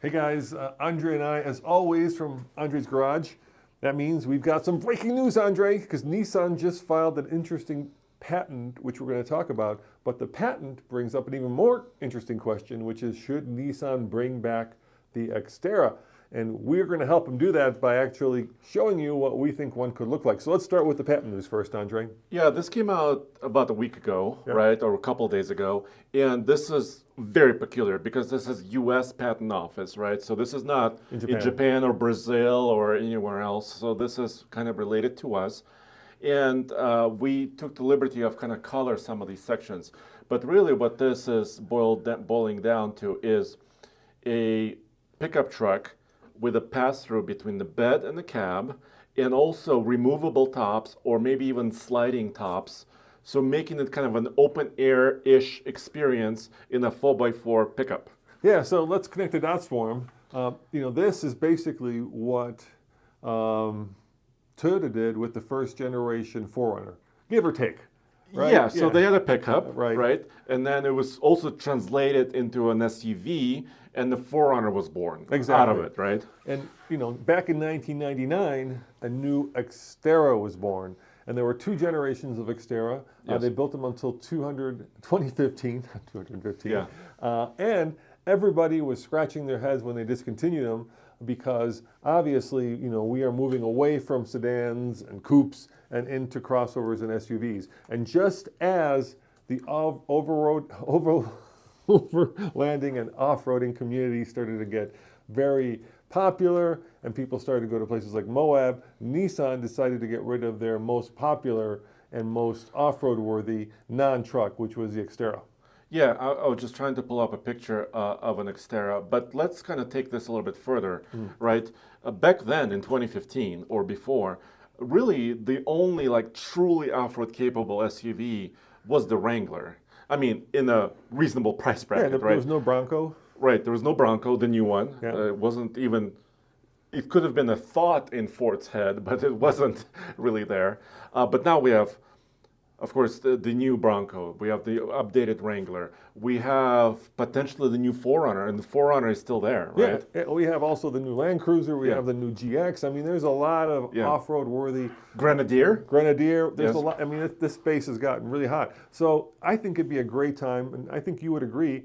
Hey guys, Andre and I, as always, from Andre's Garage. That means we've got some breaking news, Andre, because Nissan just filed an interesting patent, which we're going to talk about. But the patent brings up an even more interesting question, which is, should Nissan bring back the Xterra? And we're going to help them do that by actually showing you what we think one could look like. So let's start with the patent news first, Andre. Yeah, this came out about a week ago, Yeah. right, or a couple of days ago. And this is very peculiar because this is U.S. Patent Office, right? So this is not in Japan or Brazil or anywhere else. So this is kind of related to us. And we took the liberty of kind of color some of these sections. But really what this is boiling down to is a pickup truck with a pass-through between the bed and the cab, and also removable tops or maybe even sliding tops. So making it kind of an open air-ish experience in a 4x4 pickup. Yeah, so let's connect the dots for them. This is basically what Toyota did with the first generation 4Runner, give or take. Right? Yeah, so they had a pickup, right. right? And then it was also translated into an SUV, and the 4Runner was born out of it, right? And back in 1999, a new Xterra was born. And there were two generations of Xterra. Yes. They built them until 2015. Yeah. And everybody was scratching their heads when they discontinued them because obviously, we are moving away from sedans and coupes and into crossovers and SUVs. And just as the overlanding and off-roading community started to get very popular and people started to go to places like Moab, Nissan decided to get rid of their most popular and most off-road worthy non-truck, which was the Xterra. Yeah, I was just trying to pull up a picture of an Xterra, but let's kind of take this a little bit further, right? Back then in 2015 or before, really the only truly off-road capable SUV was the Wrangler. I mean, in a reasonable price bracket, right? There was no Bronco. Right, there was no Bronco, the new one. Yeah. It wasn't even, it could have been a thought in Ford's head, but it wasn't really there. But now we have, of course, the new Bronco. We have the updated Wrangler. We have potentially the new 4Runner, and the 4Runner is still there, right? Yeah, we have also the new Land Cruiser. We have the new GX. I mean, there's a lot of off-road worthy. Grenadier. There's a lot. I mean, this space has gotten really hot. So I think it'd be a great time, and I think you would agree,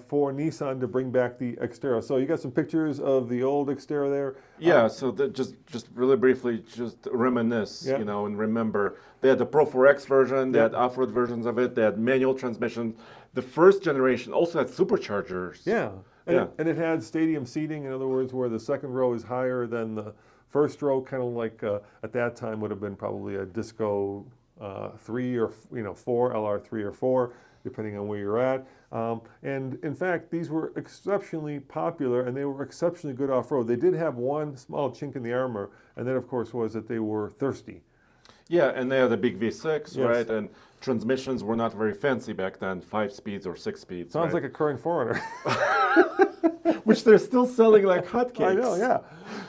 for Nissan to bring back the Xterra. So you got some pictures of the old Xterra there. Yeah, so just really briefly, just reminisce, and remember. They had the Pro 4X version, they had off-road versions of it, they had manual transmission. The first generation also had superchargers. Yeah, and it had stadium seating, in other words, where the second row is higher than the first row, kind of like at that time would have been probably a Disco 3 or 4, LR3 or 4, depending on where you're at. And in fact, these were exceptionally popular and they were exceptionally good off-road. They did have one small chink in the armor, and that of course was that they were thirsty. Yeah, and they had a big V6, right? And transmissions were not very fancy back then, 5 speeds or 6 speeds. Sounds like a current 4Runner. Which they're still selling like hotcakes. I know, yeah.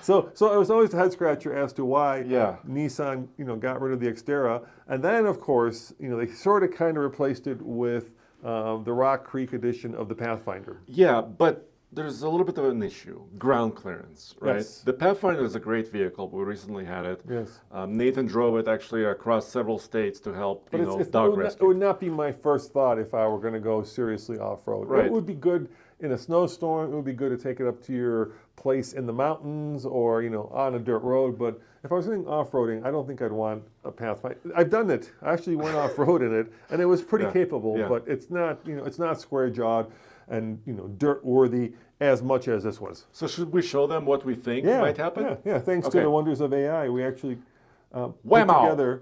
So it was always a head scratcher as to why Nissan, got rid of the Xterra, and then of course, they sort of kind of replaced it with the Rock Creek edition of the Pathfinder. Yeah, but there's a little bit of an issue: ground clearance, right? Yes. The Pathfinder is a great vehicle. We recently had it. Yes. Nathan drove it actually across several states to help, dog rescue. It would not be my first thought if I were going to go seriously off-road. Right. It would be good in a snowstorm. It would be good to take it up to your place in the mountains or, on a dirt road. But if I was doing off-roading, I don't think I'd want a Pathfinder. I've done it. I actually went off-road in it, and it was pretty capable. Yeah. But it's not, it's not square-jawed and, dirt-worthy as much as this was. So should we show them what we think might happen? Yeah. Thanks to the wonders of AI, we actually put Whammo! together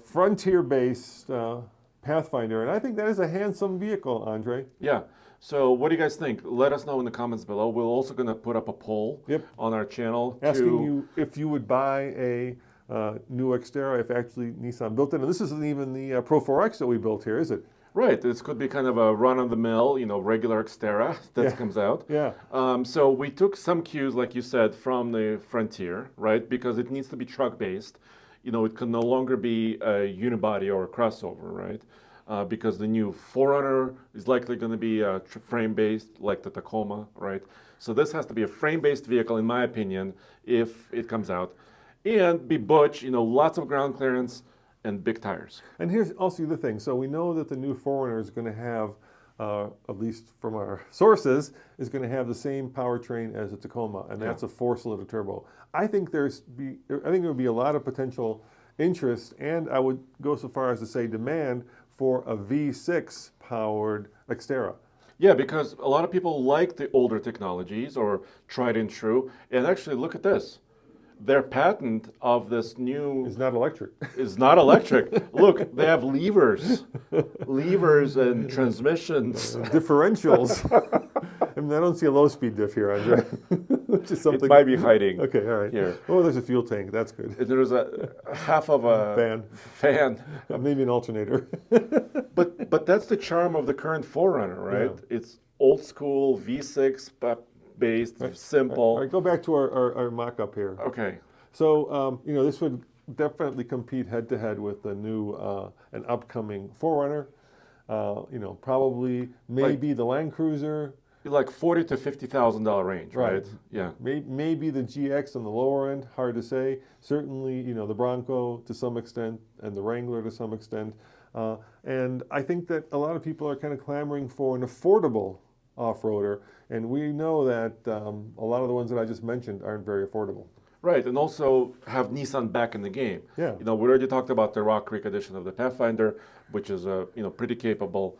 frontier-based Pathfinder, and I think that is a handsome vehicle, Andre. Yeah. So what do you guys think? Let us know in the comments below. We're also going to put up a poll on our channel. Asking you if you would buy a new Xterra if actually Nissan built it. And this isn't even the Pro 4X that we built here, is it? Right. This could be kind of a run-of-the-mill, regular Xterra that comes out. Yeah. So we took some cues, like you said, from the Frontier, right? Because it needs to be truck-based. It can no longer be a unibody or a crossover, right? because the new 4Runner is likely going to be frame-based, like the Tacoma, right? So this has to be a frame-based vehicle, in my opinion, if it comes out, and be butch, lots of ground clearance and big tires. And here's also the thing. So we know that the new 4Runner is going to have, at least from our sources, is going to have the same powertrain as the Tacoma, and that's a 4-cylinder turbo. I think there would be a lot of potential interest, and I would go so far as to say demand for a V6 powered Xterra. Yeah, because a lot of people like the older technologies or tried and true, and actually look at this. Their patent of this new is not electric. Is not electric. Look, they have levers and transmissions, differentials. I mean, I don't see a low-speed diff here, Andre. Which is something. It might be hiding. Okay, all right. Here. Oh, there's a fuel tank. That's good. There's a half of a fan. Maybe an alternator. But that's the charm of the current 4Runner, right? Yeah. It's old school V6 based, simple. All right, go back to our mock-up here. Okay. So, this would definitely compete head-to-head with the new and upcoming 4Runner. Probably maybe the Land Cruiser. Like $40,000 to $50,000 range, right? Yeah. Maybe the GX on the lower end, hard to say. Certainly, the Bronco to some extent and the Wrangler to some extent. And I think that a lot of people are kind of clamoring for an affordable off-roader, and we know that a lot of the ones that I just mentioned aren't very affordable. Right, and also have Nissan back in the game. Yeah. We already talked about the Rock Creek edition of the Pathfinder, which is a pretty capable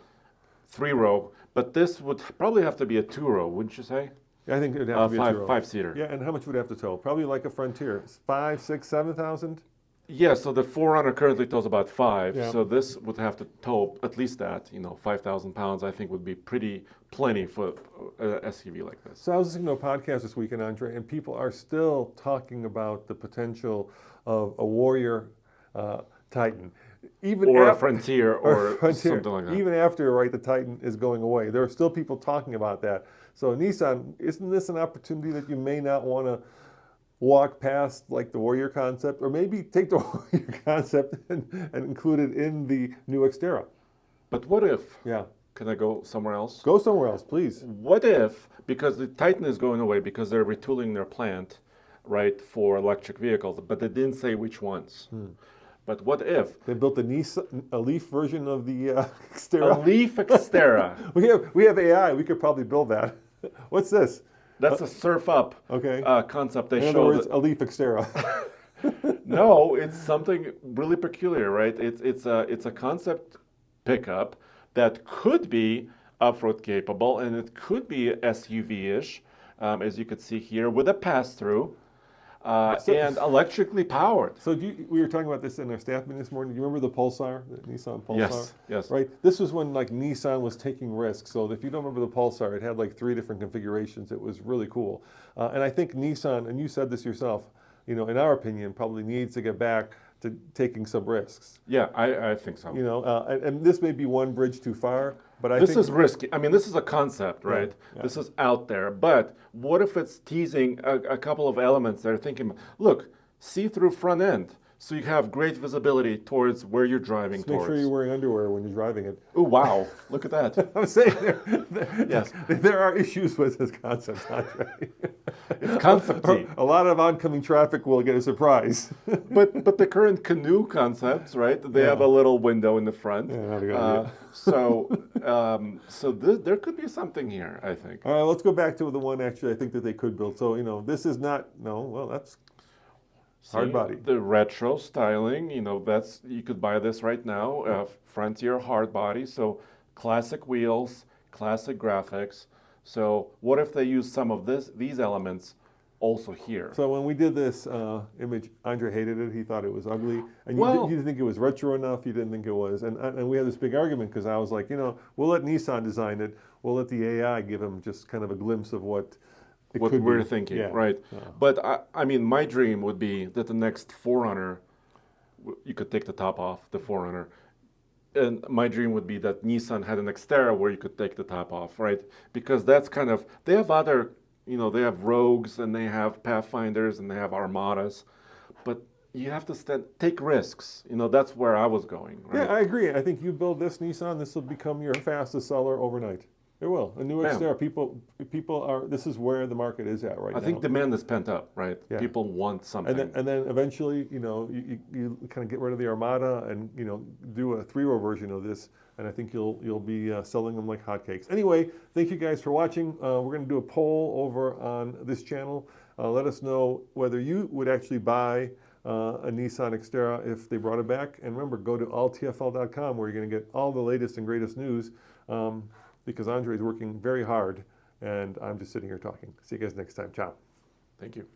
3-row, but this would probably have to be a 2-row, wouldn't you say? Yeah, I think it would have to be a 2-row. 5-seater. Yeah, and how much would it have to tow? Probably like a Frontier, 5, 6, 7,000. Yeah, so the 4Runner currently tows about 5, yeah. So this would have to tow at least that, 5,000 pounds, I think would be plenty for an SUV like this. So I was listening to a podcast this weekend, Andre, and people are still talking about the potential of a Warrior Titan. Or a Frontier or something like that. Even after, the Titan is going away. There are still people talking about that. So Nissan, isn't this an opportunity that you may not want to walk past like the Warrior concept, or maybe take the Warrior concept and include it in the new Xterra? But what if? Yeah. Can I go somewhere else? Go somewhere else, please. What if, because the Titan is going away because they're retooling their plant, right, for electric vehicles, but they didn't say which ones. But what if they built a Leaf version of the Xterra? A Leaf Xterra. we have AI. We could probably build that. What's this? That's a surf up concept they showed. In other words, a Leaf Xterra. No, it's something really peculiar, right? It's a concept pickup that could be off-road capable, and it could be SUV-ish, as you could see here, with a pass-through. And electrically powered. So we were talking about this in our staff meeting this morning. Do you remember the Pulsar, the Nissan Pulsar? Yes. Right. This was when Nissan was taking risks. So if you don't remember the Pulsar, it had 3 different configurations. It was really cool. And I think Nissan, and you said this yourself, in our opinion, probably needs to get back to taking some risks. Yeah, I think so. And this may be one bridge too far, but I think this is risky. I mean, this is a concept, right? Yeah. This is out there. But what if it's teasing a couple of elements that are thinking, look, see-through front end, so you have great visibility towards where you're driving towards. Make sure you're wearing underwear when you're driving it. Oh, wow. Look at that. I'm saying yes. There are issues with this concept, Andre. It's concept-y. A lot of oncoming traffic will get a surprise. but the current canoe concepts, right? They have a little window in the front. Yeah, not a good idea. So there could be something here, I think. All right, let's go back to the one actually I think that they could build. So, this is not, that's hard body. The retro styling, you could buy this right now, Frontier hard body, so classic wheels, classic graphics. So what if they use some of these elements also here? So when we did this image, Andre hated it. He thought it was ugly. And you didn't think it was retro enough. You didn't think it was. And we had this big argument because I was like, we'll let Nissan design it. We'll let the AI give them just kind of a glimpse of what we're thinking, right? But I mean, my dream would be that the next 4Runner, you could take the top off, the 4Runner. And my dream would be that Nissan had an Xterra where you could take the top off, right? Because that's kind of, they have other, they have Rogues and they have Pathfinders and they have Armadas. But you have to take risks. That's where I was going. Right? Yeah, I agree. I think you build this Nissan, this will become your fastest seller overnight. It will. A new Xterra, people are. This is where the market is at right now. I think demand is pent up, right? Yeah. People want something. And then eventually, you kind of get rid of the Armada and do a 3-row version of this, and I think you'll be selling them like hotcakes. Anyway, thank you guys for watching. We're going to do a poll over on this channel. Let us know whether you would actually buy a Nissan Xterra if they brought it back. And remember, go to alltfl.com where you're going to get all the latest and greatest news. Because Andre is working very hard, and I'm just sitting here talking. See you guys next time. Ciao. Thank you.